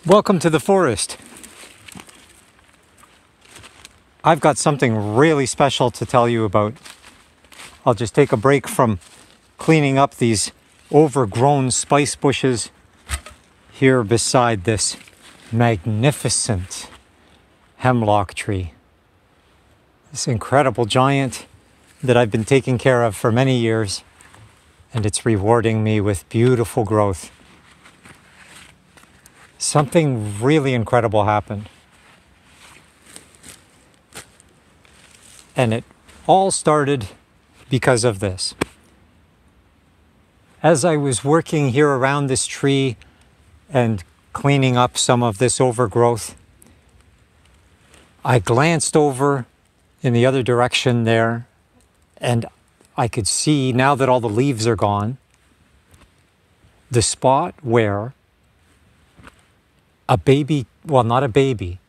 Welcome to the forest. I've got something really special to tell you about. I'll just take a break from cleaning up these overgrown spice bushes here beside this magnificent hemlock tree. This incredible giant that I've been taking care of for many years, and it's rewarding me with beautiful growth. Something really incredible happened. And it all started because of this. As I was working here around this tree and cleaning up some of this overgrowth, I glanced over in the other direction there, and I could see, now that all the leaves are gone, the spot where a baby, well, not a baby,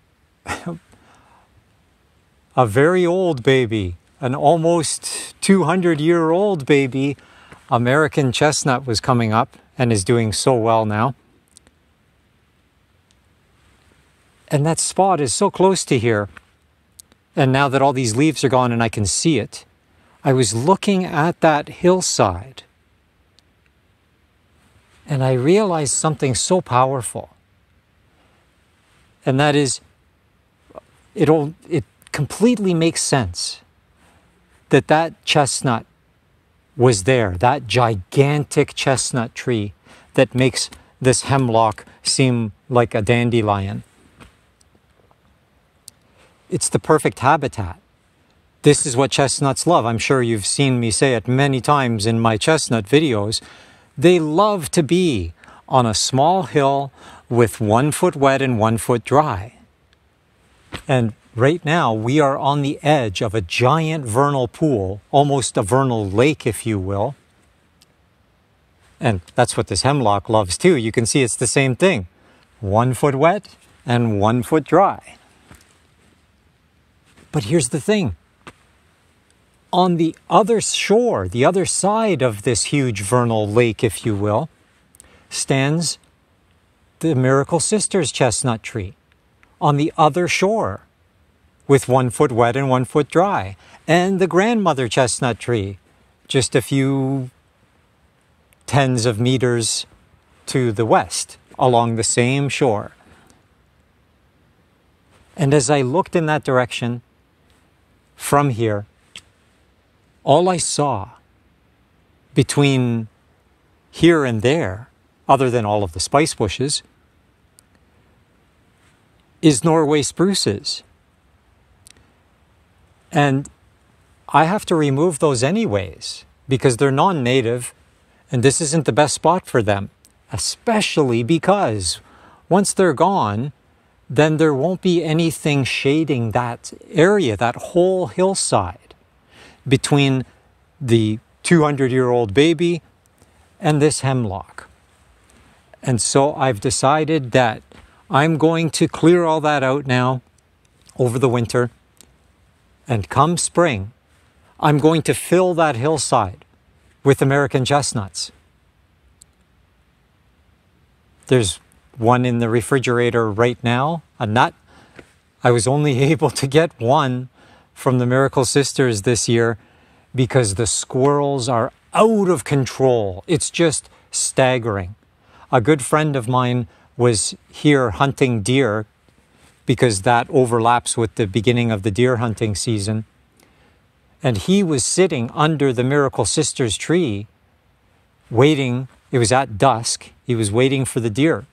a very old baby, an almost 200-year-old baby, American chestnut, was coming up and is doing so well now. And that spot is so close to here. And now that all these leaves are gone and I can see it, I was looking at that hillside and I realized something so powerful. And that is, it completely makes sense that chestnut was there, that gigantic chestnut tree that makes this hemlock seem like a dandelion. It's the perfect habitat. This is what chestnuts love. I'm sure you've seen me say it many times in my chestnut videos. They love to be on a small hill with 1 foot wet and 1 foot dry. And right now we are on the edge of a giant vernal pool, almost a vernal lake, if you will. And that's what this hemlock loves too. You can see it's the same thing. 1 foot wet and 1 foot dry. But here's the thing. On the other shore, the other side of this huge vernal lake, if you will, stands the Miracle Sisters chestnut tree on the other shore with 1 foot wet and 1 foot dry. And the grandmother chestnut tree just a few tens of meters to the west along the same shore. And as I looked in that direction from here, all I saw between here and there, other than all of the spice bushes, is Norway spruces. And I have to remove those anyways because they're non-native and this isn't the best spot for them, especially because once they're gone, then there won't be anything shading that area, that whole hillside between the 200-year-old baby and this hemlock. And so I've decided that I'm going to clear all that out now over the winter. And come spring, I'm going to fill that hillside with American chestnuts. There's one in the refrigerator right now, a nut. I was only able to get one from the Miracle Sisters this year because the squirrels are out of control. It's just staggering. A good friend of mine was here hunting deer because that overlaps with the beginning of the deer hunting season. And he was sitting under the Miracle Sisters tree waiting. It was at dusk. He was waiting for the deer.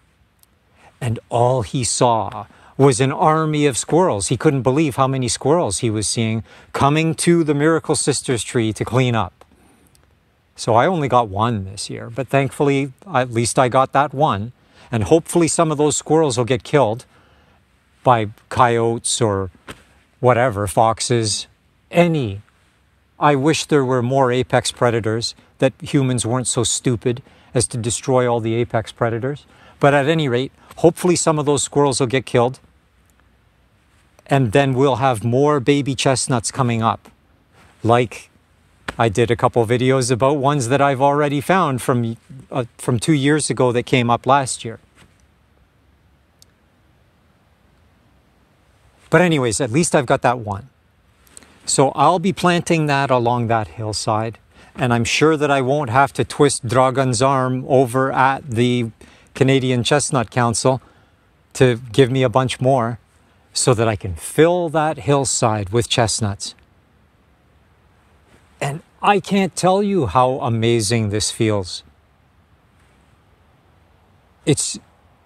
And all he saw was an army of squirrels. He couldn't believe how many squirrels he was seeing coming to the Miracle Sisters tree to clean up. So I only got one this year, but thankfully, at least I got that one. And hopefully some of those squirrels will get killed by coyotes or whatever, foxes, any. I wish there were more apex predators, that humans weren't so stupid as to destroy all the apex predators. But at any rate, hopefully some of those squirrels will get killed. And then we'll have more baby chestnuts coming up. Like I did a couple videos about ones that I've already found from 2 years ago that came up last year. But anyways, at least I've got that one. So I'll be planting that along that hillside. And I'm sure that I won't have to twist Dragan's arm over at the Canadian Chestnut Council to give me a bunch more so that I can fill that hillside with chestnuts. And I can't tell you how amazing this feels. It's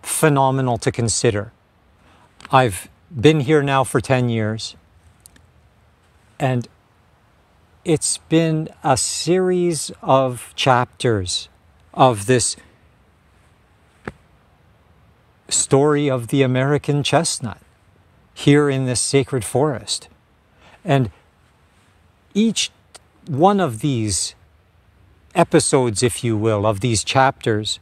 phenomenal to consider. I've been here now for 10 years, and it's been a series of chapters of this story of the American chestnut here in this sacred forest. And each one of these episodes, if you will, of these chapters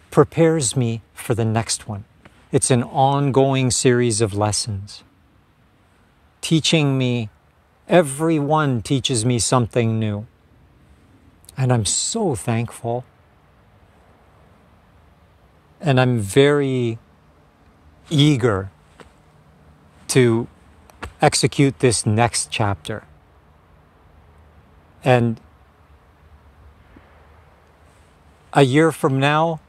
prepares me for the next one. It's an ongoing series of lessons, teaching me. Every one teaches me something new. And I'm so thankful. And I'm very eager to execute this next chapter. And a year from now,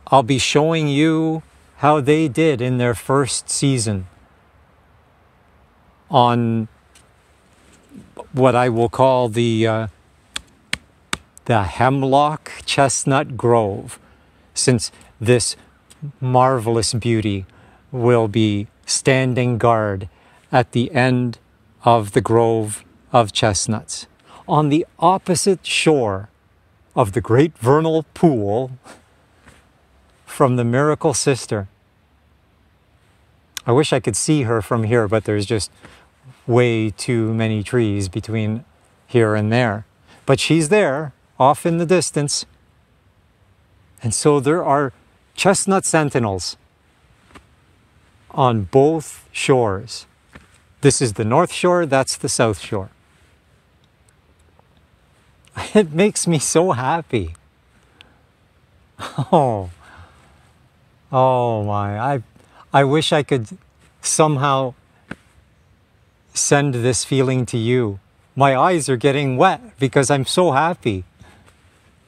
I'll be showing you how they did in their first season on what I will call the Hemlock Chestnut Grove, since this marvelous beauty will be standing guard at the end of the grove of chestnuts on the opposite shore of the great vernal pool from the Miracle Sister. I wish I could see her from here, but there's just way too many trees between here and there. But she's there, off in the distance. And so there are chestnut sentinels on both shores. This is the north shore, that's the south shore. It makes me so happy. Oh my, I wish I could somehow send this feeling to you. My eyes are getting wet because I'm so happy.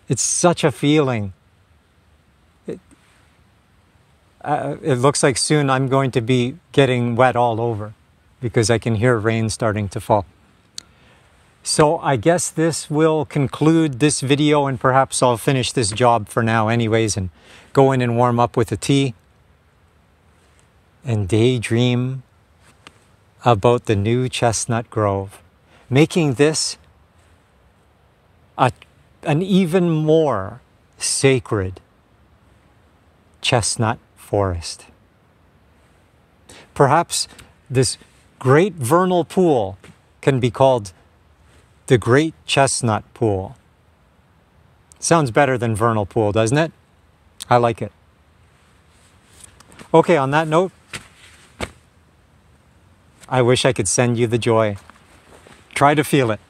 It's such a feeling. It looks like soon I'm going to be getting wet all over because I can hear rain starting to fall. So I guess this will conclude this video, and perhaps I'll finish this job for now anyways and go in and warm up with a tea and daydream about the new chestnut grove, making this an even more sacred chestnut forest. Perhaps this great vernal pool can be called the Great Chestnut Pool. Sounds better than vernal pool, doesn't it? I like it. Okay, on that note, I wish I could send you the joy. Try to feel it.